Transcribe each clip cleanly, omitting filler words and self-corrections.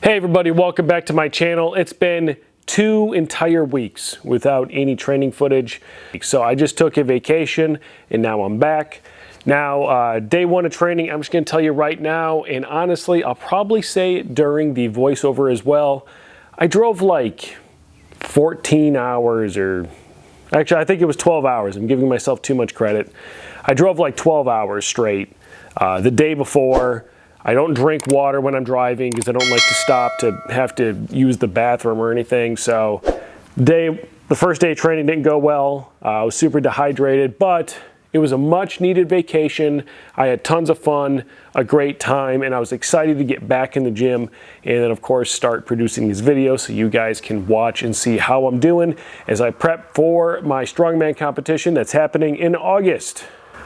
Hey everybody, welcome back to my channel. It's been 2 entire weeks without any training footage. So I just took a vacation and now I'm back. Now, day 1 of training, I'm just gonna tell you right now, and honestly, I'll probably say it during the voiceover as well. I drove like 14 hours or, actually I think it was 12 hours. I'm giving myself too much credit. I drove like 12 hours straight the day before. I don't drink water when I'm driving because I don't like to stop to have to use the bathroom or anything. So the first day of training didn't go well. I was super dehydrated, but it was a much needed vacation. I had tons of fun, a great time, and I was excited to get back in the gym and then of course start producing these videos so you guys can watch and see how I'm doing as I prep for my Strongman competition that's happening in August.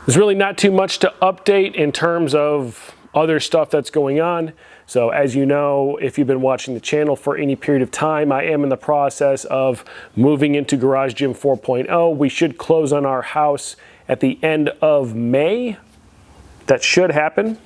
There's really not too much to update in terms of other stuff that's going on. So as you know, if you've been watching the channel for any period of time, I am in the process of moving into Garage Gym 4.0. We should close on our house at the end of May. That should happen.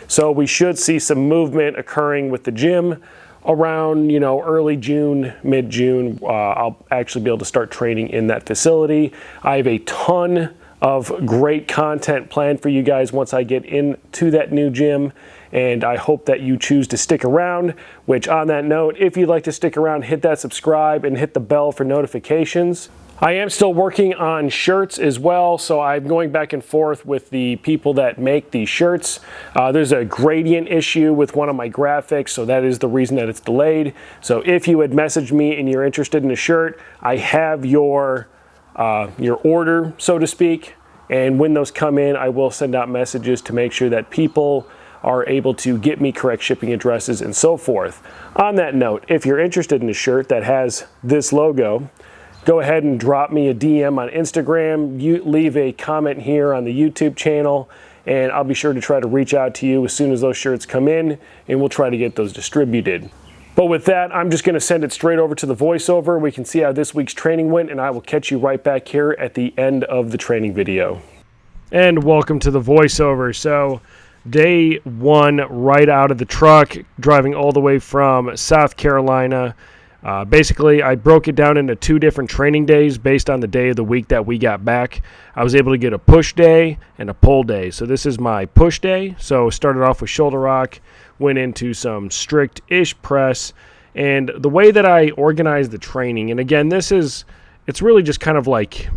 So we should see some movement occurring with the gym around, early June, mid-June. I'll actually be able to start training in that facility. I have a ton of great content planned for you guys once I get into that new gym, and I hope that you choose to stick around, which on that note, if you'd like to stick around, hit that subscribe and hit the bell for notifications. I am still working on shirts as well, so I'm going back and forth with the people that make these shirts. There's a gradient issue with one of my graphics, so that is the reason that it's delayed. So if you had messaged me and you're interested in a shirt, I have your order, so to speak, and when those come in, I will send out messages to make sure that people are able to get me correct shipping addresses and so forth. On that note, if you're interested in a shirt that has this logo, go ahead and drop me a DM on Instagram. You leave a comment here on the YouTube channel, and I'll be sure to try to reach out to you as soon as those shirts come in, and we'll try to get those distributed. But with that, I'm just gonna send it straight over to the voiceover. We can see how this week's training went, and I will catch you right back here at the end of the training video. And welcome to the voiceover. So day 1, right out of the truck, driving all the way from South Carolina. Basically, I broke it down into 2 different training days based on the day of the week that we got back. I was able to get a push day and a pull day. So this is my push day. So started off with Shoulderok, went into some strict-ish press, and the way that I organize the training, and again, it's really just kind of like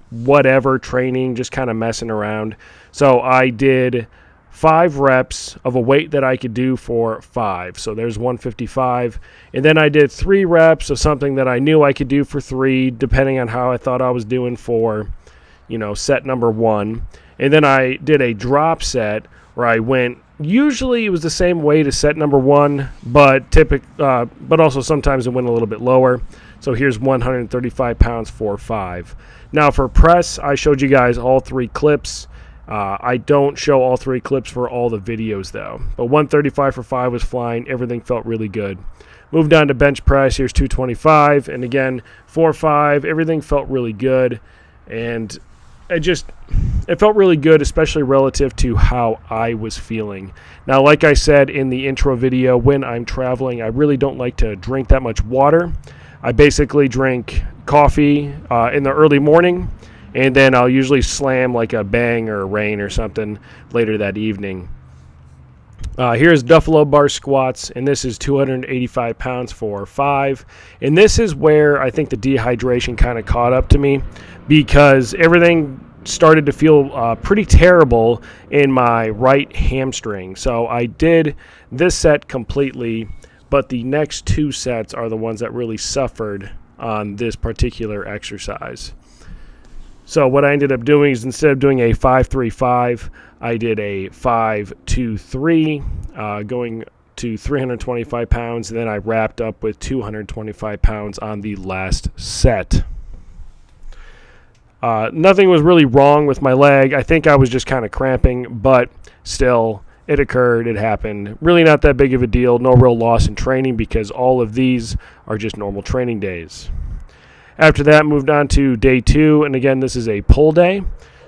whatever training, just kind of messing around. So I did 5 reps of a weight that I could do for 5. So there's 155. And then I did 3 reps of something that I knew I could do for 3, depending on how I thought I was doing for, set number 1. And then I did a drop set where I went, usually it was the same weight as set number 1, but also sometimes it went a little bit lower. So here's 135 pounds for 5. Now for press, I showed you guys all 3 clips. I don't show all 3 clips for all the videos though. But 135 for 5 was flying. Everything felt really good. Moved on to bench press. Here's 225. And again, 4-5. Everything felt really good. And it felt really good, especially relative to how I was feeling. Now, like I said in the intro video, when I'm traveling, I really don't like to drink that much water. I basically drink coffee in the early morning, and then I'll usually slam like a Bang or a Rain or something later that evening. Here's Duffalo bar squats, and this is 285 pounds for 5. And this is where I think the dehydration kind of caught up to me, because everything started to feel pretty terrible in my right hamstring. So I did this set completely, but the next 2 sets are the ones that really suffered on this particular exercise. So what I ended up doing is, instead of doing a 5-3-5, I did a 5-2-3, going to 325 pounds, and then I wrapped up with 225 pounds on the last set. Nothing was really wrong with my leg. I think I was just kind of cramping, but still, it occurred, it happened. Really not that big of a deal, no real loss in training because all of these are just normal training days. After that, moved on to day 2, and again, this is a pull day.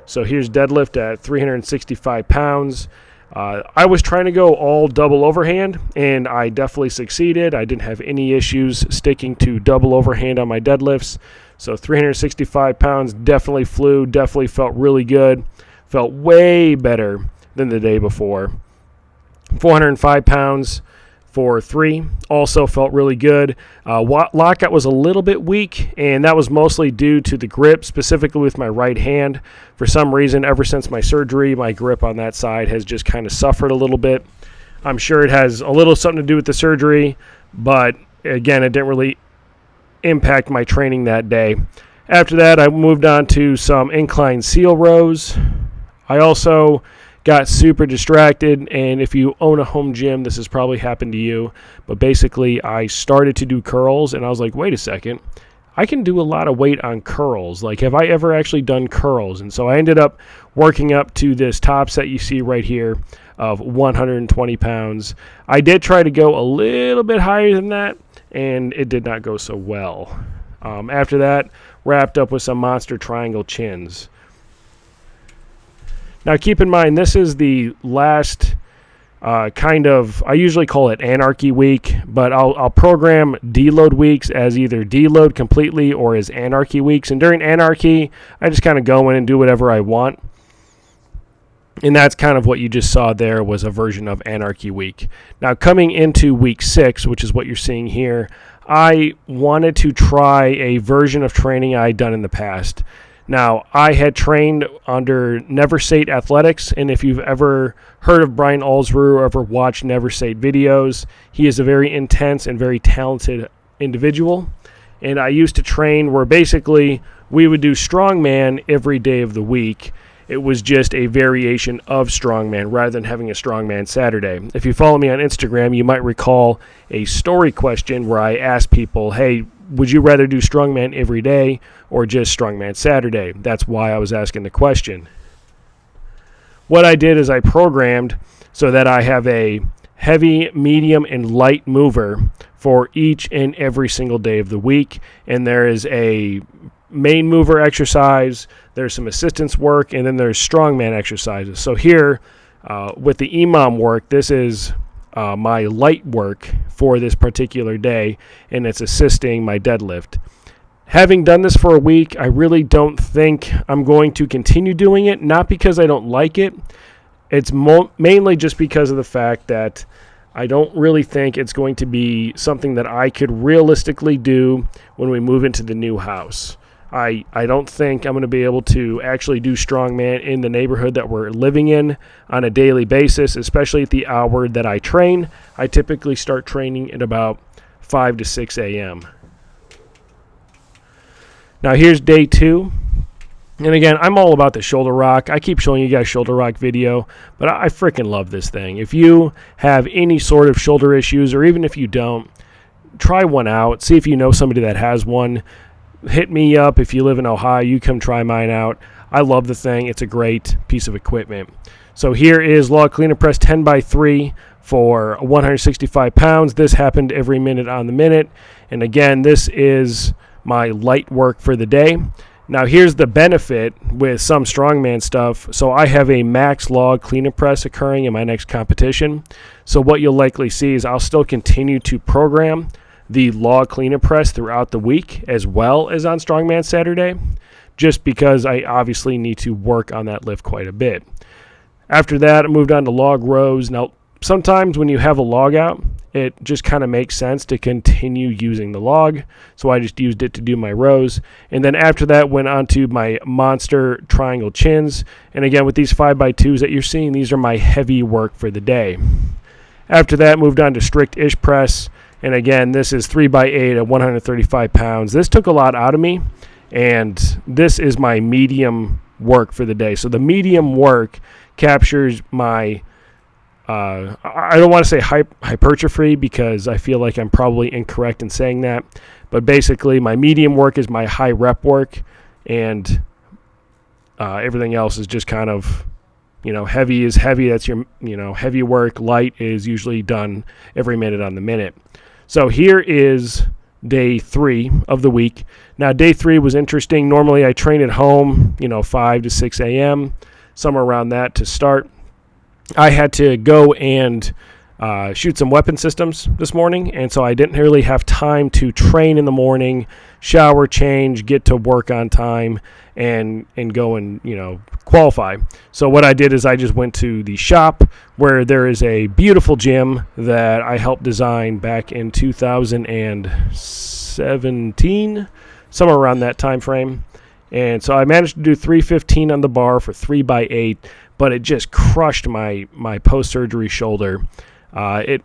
So here's deadlift at 365 pounds. I was trying to go all double overhand, and I definitely succeeded. I didn't have any issues sticking to double overhand on my deadlifts. So 365 pounds definitely flew, definitely felt really good. Felt way better than the day before. 405 pounds for 3 also felt really good. Lockout was a little bit weak, and that was mostly due to the grip, specifically with my right hand. For some reason, ever since my surgery, my grip on that side has just kind of suffered a little bit. I'm sure it has a little something to do with the surgery, but again, it didn't really impact my training that day. After that, I moved on to some Incline Seal Rows. I also got super distracted, and if you own a home gym, this has probably happened to you. But basically, I started to do curls, and I was like, wait a second. I can do a lot of weight on curls. Like, have I ever actually done curls? And so I ended up working up to this top set you see right here of 120 pounds. I did try to go a little bit higher than that, and it did not go so well. After that, wrapped up with some monster triangle chins. Now, keep in mind, this is the last I usually call it anarchy week, but I'll program deload weeks as either deload completely or as anarchy weeks. And during anarchy, I just kind of go in and do whatever I want. And that's kind of what you just saw there, was a version of anarchy week. Now, coming into week 6, which is what you're seeing here, I wanted to try a version of training I'd done in the past. Now, I had trained under Never Sate Athletics, and if you've ever heard of Brian Alsruhe or ever watched Never Sate videos, he is a very intense and very talented individual. And I used to train where basically we would do Strongman every day of the week. It was just a variation of Strongman rather than having a Strongman Saturday. If you follow me on Instagram, you might recall a story question where I asked people, hey, would you rather do Strongman every day or just Strongman Saturday? That's why I was asking the question. What I did is I programmed so that I have a heavy, medium, and light mover for each and every single day of the week. And there is a main mover exercise, there's some assistance work, and then there's Strongman exercises. So here, with the EMOM work, this is my light work for this particular day, and it's assisting my deadlift. Having done this for a week, I really don't think I'm going to continue doing it, not because I don't like it. It's mainly just because of the fact that I don't really think it's going to be something that I could realistically do when we move into the new house. I don't think I'm going to be able to actually do Strongman in the neighborhood that we're living in on a daily basis, especially at the hour that I train. I typically start training at about 5 to 6 a.m. Now here's day 2. And again, I'm all about the Shoulderok. I keep showing you guys Shoulderok video, but I freaking love this thing. If you have any sort of shoulder issues, or even if you don't, try one out. See if you know somebody that has one. Hit me up if you live in Ohio. You come try mine out. I love the thing. It's a great piece of equipment. So here is log cleaner press 10x3 for 165 pounds. This happened every minute on the minute. And again, this is my light work for the day. Now here's the benefit with some Strongman stuff. So I have a max log cleaner press occurring in my next competition. So what you'll likely see is I'll still continue to program the log cleaner press throughout the week as well as on Strongman Saturday, just because I obviously need to work on that lift quite a bit. After that, I moved on to log rows. Now, sometimes when you have a log out, it just kind of makes sense to continue using the log, so I just used it to do my rows. And then after that, went on to my monster triangle chins. And again, with these 5x2s that you're seeing, these are my heavy work for the day. After that, moved on to strict ish press. And again, this is 3x8 at 135 pounds. This took a lot out of me, and this is my medium work for the day. So the medium work captures my, I don't want to say hypertrophy because I feel like I'm probably incorrect in saying that. But basically, my medium work is my high rep work, and everything else is just kind of, heavy is heavy. That's your, heavy work. Light is usually done every minute on the minute. So here is day 3 of the week. Now, day 3 was interesting. Normally, I train at home, 5 to 6 a.m., somewhere around that to start. I had to go and shoot some weapon systems this morning, and so I didn't really have time to train in the morning, shower, change, get to work on time, and go and, you know, qualify. So what I did is I just went to the shop where there is a beautiful gym that I helped design back in 2017, somewhere around that time frame. And so I managed to do 315 on the bar for 3x8, but it just crushed my post-surgery shoulder. It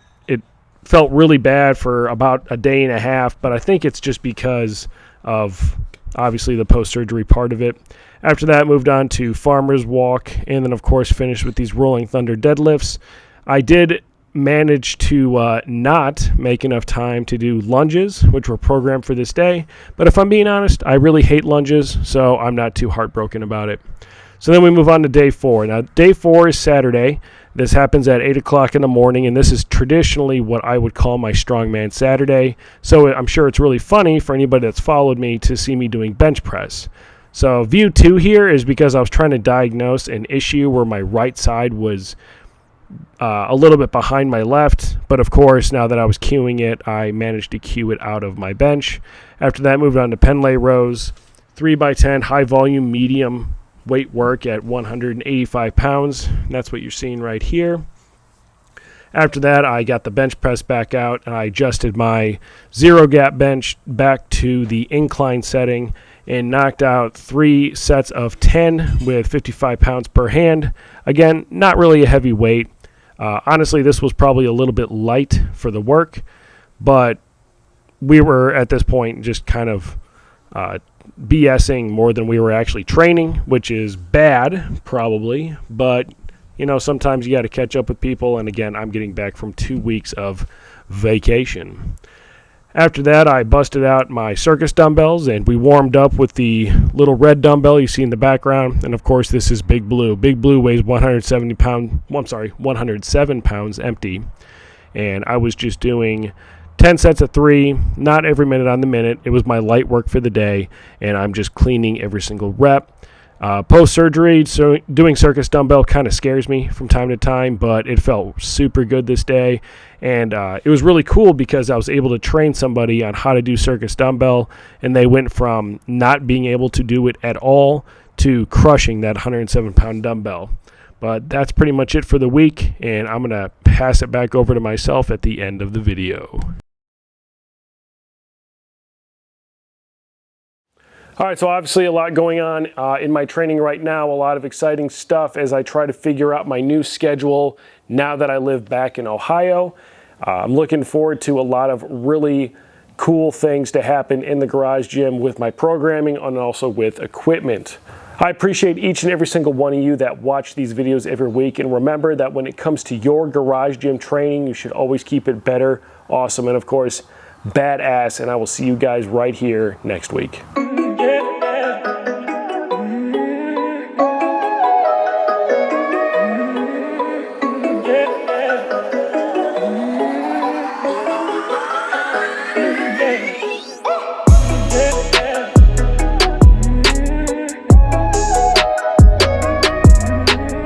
felt really bad for about a day and a half, but I think it's just because of obviously the post-surgery part of it. After that, moved on to farmer's walk, and then of course finished with these rolling thunder deadlifts. I did manage to not make enough time to do lunges, which were programmed for this day, but if I'm being honest, I really hate lunges, so I'm not too heartbroken about it. So then we move on to day 4. Now, day 4 is Saturday. This happens at 8 o'clock in the morning, and this is traditionally what I would call my Strongman Saturday. So I'm sure it's really funny for anybody that's followed me to see me doing bench press. So view 2 here is because I was trying to diagnose an issue where my right side was a little bit behind my left, but of course, now that I was cueing it, I managed to cue it out of my bench. After that, moved on to Pendlay rows, 3x10, high volume, medium weight work at 185 pounds. And that's what you're seeing right here. After that, I got the bench press back out, and I adjusted my zero gap bench back to the incline setting and knocked out 3 sets of 10 with 55 pounds per hand. Again, not really a heavy weight. Honestly, this was probably a little bit light for the work, but we were at this point just kind of BSing more than we were actually training, which is bad probably, but you know, sometimes you got to catch up with people, and again, I'm getting back from 2 weeks of vacation. After that, I busted out my Circus dumbbells, and we warmed up with the little red dumbbell you see in the background. And of course, this is Big Blue. Big Blue weighs 107 pounds empty. And I was just doing 10 sets of 3, not every minute on the minute. It was my light work for the day, and I'm just cleaning every single rep. Post-surgery, so doing Circus Dumbbell kind of scares me from time to time, but it felt super good this day. And it was really cool because I was able to train somebody on how to do Circus Dumbbell, and they went from not being able to do it at all to crushing that 107-pound dumbbell. But that's pretty much it for the week, and I'm going to pass it back over to myself at the end of the video. All right, so obviously a lot going on in my training right now, a lot of exciting stuff as I try to figure out my new schedule now that I live back in Ohio. I'm looking forward to a lot of really cool things to happen in the garage gym with my programming and also with equipment. I appreciate each and every single one of you that watch these videos every week, and remember that when it comes to your garage gym training, you should always keep it better, awesome, and of course, badass, and I will see you guys right here next week.